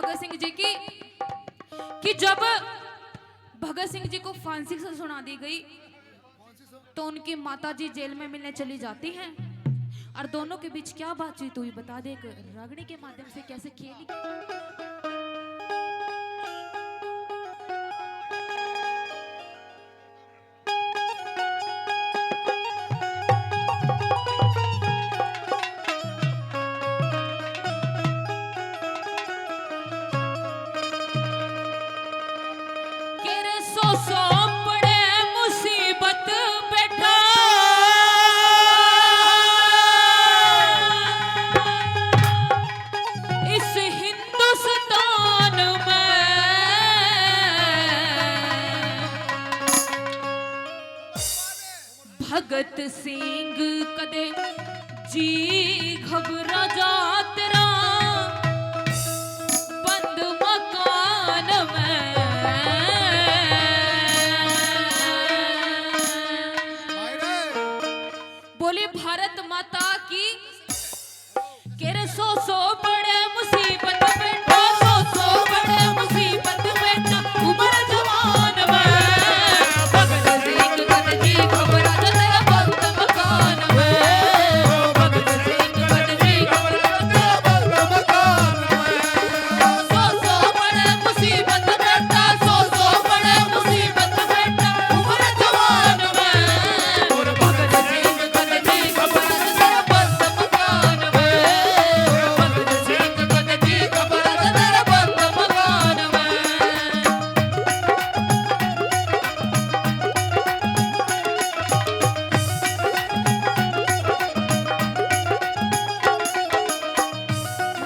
भगत सिंह जी की कि जब भगत सिंह जी को फांसी से सुना दी गई तो उनकी माताजी जेल में मिलने चली जाती हैं और दोनों के बीच क्या बातचीत हुई बता दे, रागनी के माध्यम से कैसे खेली। भगत सिंह कदे जी घबरा जा तेरा बंद मकान में। बोली भारत माता की केरे सो बड़े मुसीबत बेटा, सो बड़े मुसीबत बेटा उमर जवान में। भगत सिंह कदे जी घबरा जा तेरा बंद मकान में। भगत सिंह कदे जी घबरा जा तेरा बंद मकान में। सो बड़े मुसीबत बेटा, सो बड़े मुसीबत बेटा उमर जवान में। और भगत सिंह कदे जी घबरा जा तेरा बंद मकान में। भगत सिंह कदे जी घबरा जा तेरा बंद मकान में।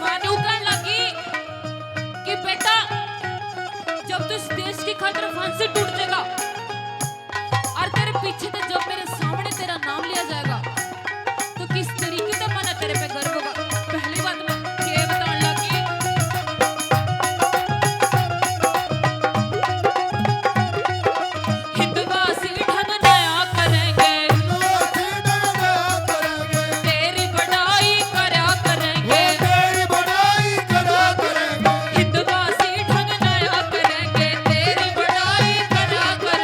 मानू कहने लगी कि बेटा जब तू इस देश की खातिर फांसी टूट जाएगा और तेरे पीछे से जब मेरे सामने तेरा नाम लिया जाएगा तो किस तरीके से मन तेरे पे गर्व होगा। पहली बात मैं ये बताने लगी हिंदवासी ढंग नया करेंगे, तेरी बढ़ाई करा करेंगे। हिंदवासी ढंग नया करेंगे, तेरी बढ़ाई करा करेंगे।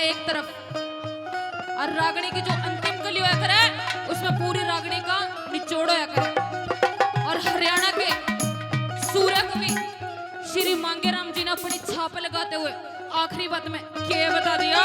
एक तरफ, और रागनी की जो अंतिम कली हुआ करे उसमें पूरी रागनी का निचोड़ होया करे। और हरियाणा के सूर्य कवि श्री मांगेराम जी ने अपनी छाप लगाते हुए आखिरी बात में क्या बता दिया,